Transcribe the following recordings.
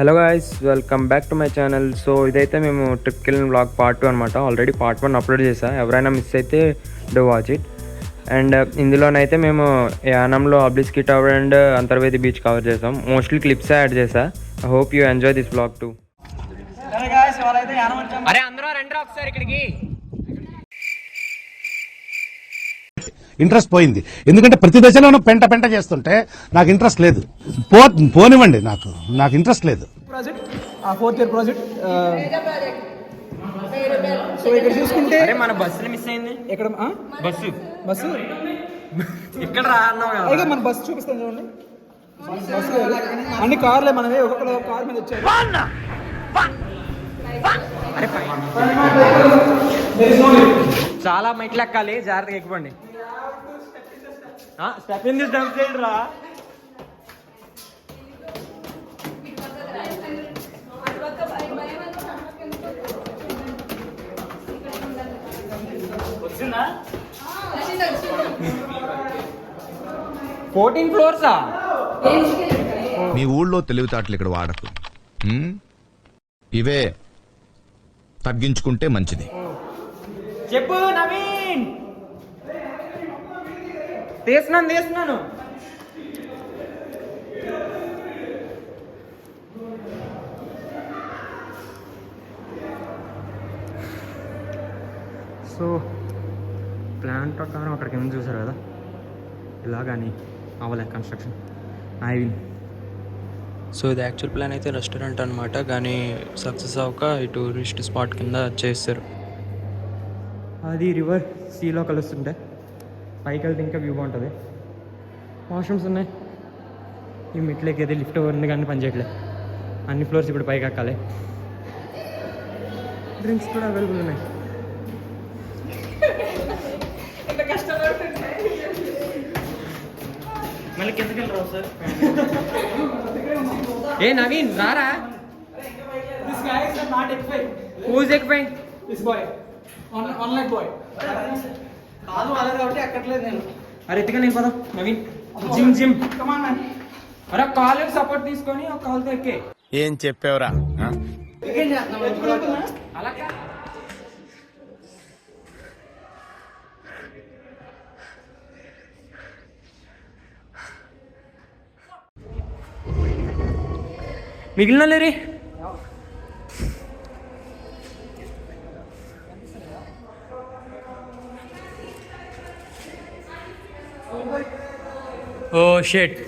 Hello guys, welcome back to my channel. So ఇదైతే మేము ట్రిప్కి వెళ్ళిన బ్లాగ్ పార్ట్ 2 అనమాట. ఆల్రెడీ పార్ట్ 1 అప్లోడ్ చేసా. ఎవరైనా మిస్ అయితే డూ వాచ్ ఇట్. అండ్ ఇందులోనైతే మేము యానంలో అబ్లిస్కి tower and Antarvedi beach cover చేసాం. మోస్ట్లీ క్లిప్స్ యాడ్ చేసా. I hope you enjoy this blog too. అరే అందరూ రండి ఒకసారి ఇక్కడికి. ఇంట్రెస్ట్ పోయింది. ఎందుకంటే ప్రతి దశలోనూ పెంట పెంట చేస్తుంటే నాకు ఇంట్రెస్ట్ లేదు. పోనివ్వండి, నాకు ఇంట్రెస్ట్ లేదు. Fourth year project. సో ఇక్కడ చూసుకుంటే మన బస్సులు మిస్ అయింది. ఎక్కడ బస్సు ఇక్కడ రా అన్నావు కదా. మన బస్సు చూపిస్తాను చూడండి. బస్సు అన్ని కార్లే మనవి. ఒక్కొక్క కార్ మీద వచ్చారు. చాలా మెట్లు ఎక్కాలి, జాగ్రత్తగా ఎక్కిపోండి. Step in this down side రా. వచ్చిందా 14 ఫ్లోర్సా? మీ ఊళ్ళో తెలివితేటలు ఇక్కడ వాడకు. ఇవే తగ్గించుకుంటే మంచిది. చెప్పు నవీన్. తీస్తున్నాను. సో ప్లాన్ ప్రకారం అక్కడికి ఏమైనా చూసారు కదా, ఇలా కానీ అవ్వలే కన్స్ట్రక్షన్. I win. సో ఇది యాక్చువల్ ప్లాన్ అయితే రెస్టారెంట్ అనమాట, కానీ సక్సెస్ అవ్వక ఈ టూరిస్ట్ స్పాట్ కింద చేస్తారు. అది రివర్ సీలో కలుస్తుంటే పైకి వెళ్తే ఇంకా వ్యూ బాగుంటుంది. వాష్రూమ్స్ ఉన్నాయి. ఈ మెట్లకి అయితే లిఫ్ట్ ఉంది కానీ పని చేయట్లే. అన్ని ఫ్లోర్స్ ఇప్పుడు పైకి ఎక్కాలి. డ్రింక్స్ కూడా అవైలబుల్ ఉన్నాయి. మళ్ళీ కిందకి వెళ్ళరావు సార్. ఏ నవీన్ రారా. హూజ్ ఎక్కిపోయి దిస్ బాయ్ ఆన్లైన్ బాయ్ కాదు అలా కాబట్టి ఎక్కట్లేదు నేను. అరే ఎత్తుగా నేను పదం నవీన్. Gym come on man. అరే కాలు సపోర్ట్ తీసుకొని ఒక కాలుతో ఎక్కే. ఏం చెప్పావురా? అలా మిగిలిన లేరే. Oh shit.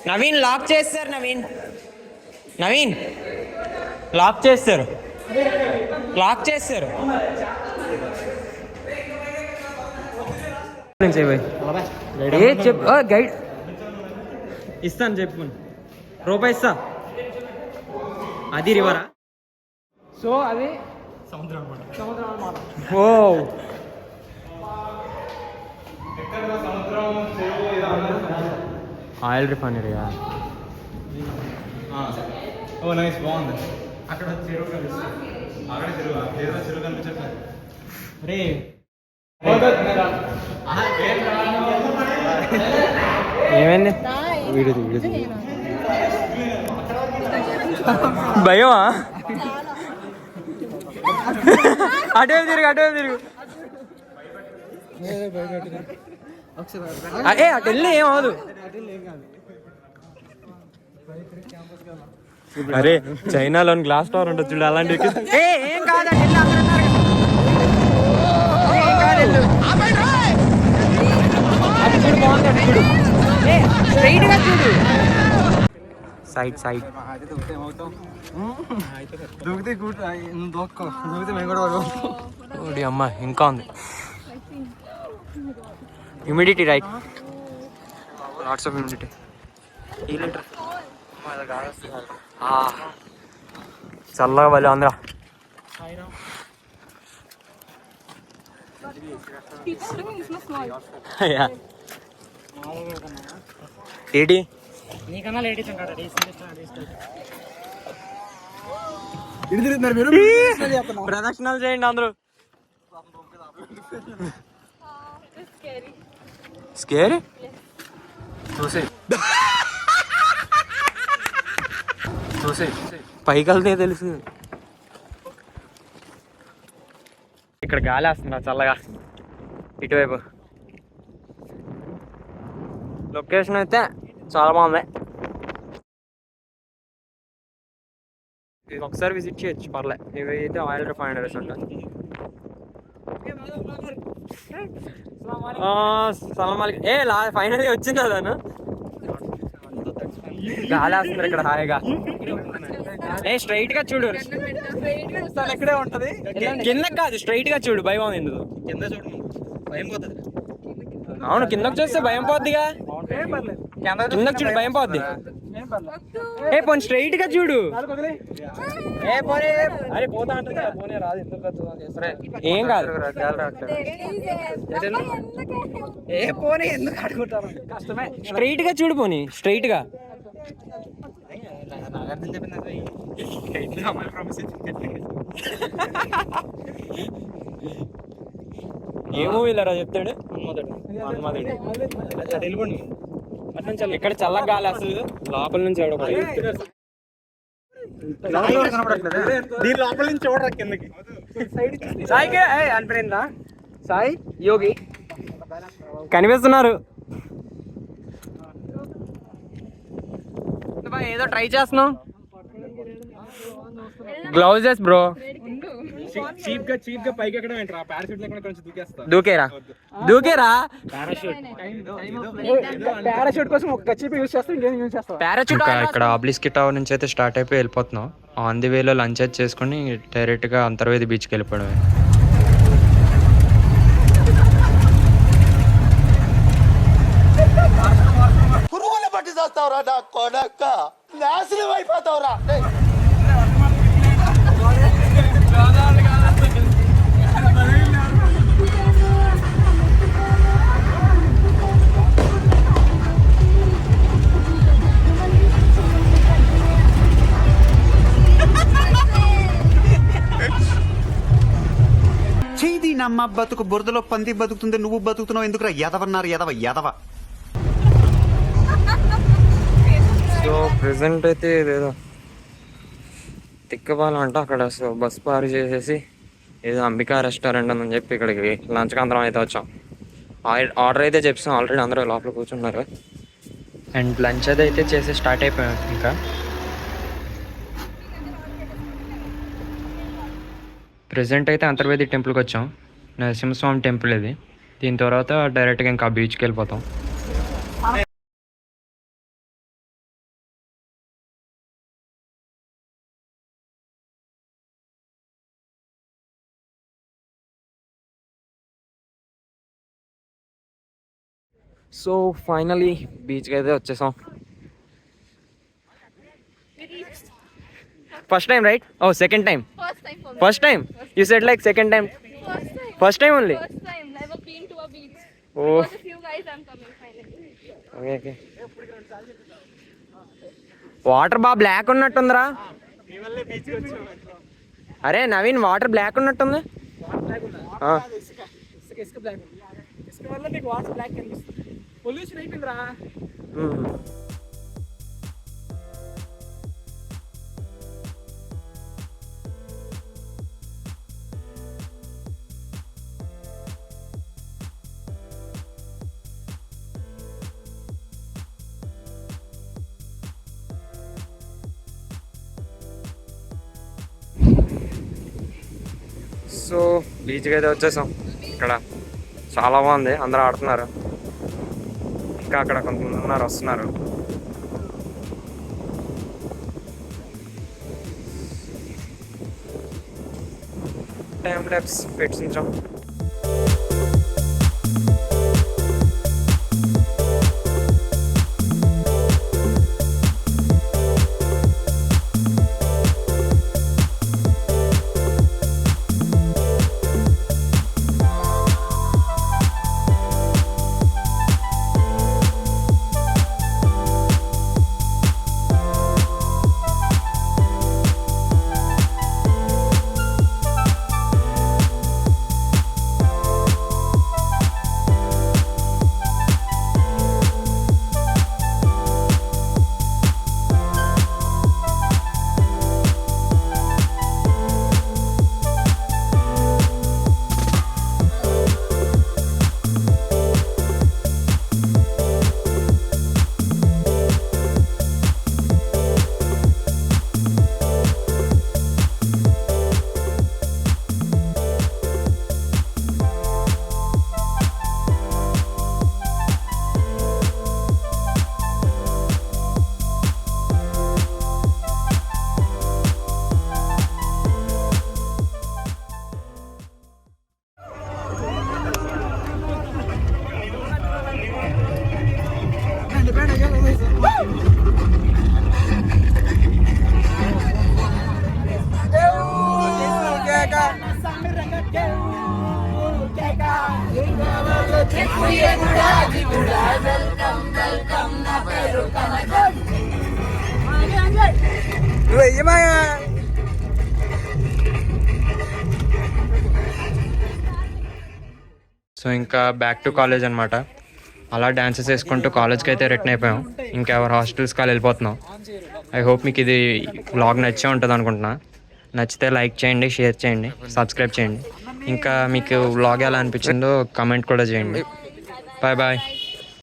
నవీన్ లాక్ చేస్తారు. నవీన్ లాక్ చేస్తారు. ఏ చెప్పు గైడ్ ఇస్తాను, చెప్పు. రూపాయి ఇస్తా. అది రివరా? సో అది సముద్రం అన్నమాట. ఓ ఆయిల్ రిఫైనరీయా? ఓ నైస్, బాగుంది. అక్కడ చెరువు కనిపిస్తుంది. అక్కడ చెరువు కనిపించట్లేదు. రే ఏమైంది? వీడియో భయమా? అటే తిరుగు. ఏ అటు వెళ్ళి ఏమవదు. అరే చైనాలోని గ్లాస్ టవర్ ఉంటుంది చూడు, అలాంటివి. ఏం కాదు, సైడ్ అమ్మా ఇంకా ఉంది. Humidity right, lots of humidity. చల్లగా వాళ్ళు అందరా. ఏంటి నీకన్నా లేడీస్ ఉంటాడు. ప్రదక్షిణాలు చేయండి అందరూ. స్కేరీ చూసి పైకి వెళ్తే తెలుసు. ఇక్కడ గాలి వస్తుందా చల్లగా ఇటువైపు. లొకేషన్ అయితే చాలా బాగుంది. ఇది ఒకసారి విజిట్ చేయొచ్చు, పర్లే. ఇవి అయితే ఆయిల్ రిఫైనరీస్ ఉంటాయి. ఫైనల్గా వచ్చింది అదను. గాలి వస్తుంది ఇక్కడ హాయిగా. స్ట్రైట్ గా చూడు, ఇక్కడే ఉంటది. కింద కాదు స్ట్రైట్ గా చూడు. భయం ఎందుకు? కింద చూడు, భయం పోతుంది. అవును, కిందకు చూస్తే భయం పోద్దిగా. కిందకు చూడు, భయం పోద్ది. పోనీ స్ట్రైట్ గా చూడు. అరే పోతా ఉంటుంది కదా, పోనీ రాదు. ఏం కాదు. పోనీ ఎందుకు అడుగుతారు, కష్టమే. స్ట్రైట్ గా చూడు, పోనీ స్ట్రైట్ గా. ఏ మూవీలరా చెప్తాడు? ఇక్కడ చల్లగా గాలి అసలు లోపల నుంచి దీని లోపల నుంచి చూడరా కిందకి. సాయికి అనిపోయిందా? సాయి యోగి కనిపిస్తున్నారు. ఏదో ట్రై చేస్తున్నాం. Gloves bro. చీప్ గా పైకి ఎక్కడ వెంటరా, పారాషూట్ లేకుండా కొంచెం దూకేస్తా. దూకేరా. పారాషూట్ కోసం ఒక చీప్ యూజ్ చేస్తాం, ఇంకేం యూజ్ చేస్తాం. పారాషూట్ ఇక్కడ ఆబ్లిస్కి టవర్ నుంచి అయితే స్టార్ట్ అయిపోయి వెళ్ళిపోతున్నాం. ఆన్ ది వేలో లంచ్ అయితే చేసుకుని డైరెక్ట్ గా అంతర్వేది బీచ్కి వెళ్ళిపోవడమే. పురుగుల పట్టి చేస్తావురా నా కొడక, నాశనం అయిపోతావురా. చేయి నమ్మ బతుకు బురదలో పంది బతుకుతుంది, నువ్వు బతుకుతున్నావు ఎందుకురా? ఎదవన్నారు ఎదవ. సో ప్రెసెంట్ అయితే ఏదో తిక్కపాలంట అక్కడ. సో బస్ పార్క్ చేసేసి ఏదో అంబికా రెస్టారెంట్ అని చెప్పి ఇక్కడికి లంచ్కి అందరం అయితే వచ్చాం. ఆర్డర్ అయితే చెప్పాం ఆల్రెడీ, అందరూ లోపల కూర్చున్నారు. అండ్ లంచ్ అయితే చేసి స్టార్ట్ అయిపోయాం. ఇంకా ప్రెసెంట్ అయితే అంతర్వేది టెంపుల్కి వచ్చాం. నరసింహస్వామి టెంపుల్ ఇది. దీని తర్వాత డైరెక్ట్గా ఇంకా బీచ్కి వెళ్ళిపోతాం. సో ఫైనలీ బీచ్కి అయితే వచ్చేసాం. First time right? Oh second time. First time. You said like second time. First time only. First time. Never been to a beach. Oh. With a few guys, I'm coming finally. Okay. Water బాగా black ఉన్నట్టుందిరా. అరే Naveen, water black ఉన్నట్టుంది. ఇసుక black. ఇసుక వల్ల నీకు water black కనిపిస్తుంది. Pollution అయిపోయిందిరా. So బీచ్కి అయితే వచ్చేసాం. ఇక్కడ చాలా బాగుంది, అందరూ ఆడుతున్నారు. ఇంకా అక్కడ కొంతమంది ఉన్నారు, వస్తున్నారు. టైం ల్యాప్స్ పెట్టించాం. సో ఇంకా బ్యాక్ టు కాలేజ్ అనమాట. అలా డాన్సెస్ వేసుకుంటూ కాలేజ్కి అయితే రిటర్న్ అయిపోయాం. ఇంకా ఎవరు హాస్టల్స్కి వెళ్ళిపోతున్నాం. ఐ హోప్ మీకు ఇది వ్లాగ్ నచ్చే ఉంటుంది అనుకుంటున్నా. నచ్చితే లైక్ చేయండి, షేర్ చేయండి, సబ్స్క్రైబ్ చేయండి. ఇంకా మీకు వ్లాగ్ ఎలా అనిపించిందో కమెంట్ కూడా చేయండి. Bye bye.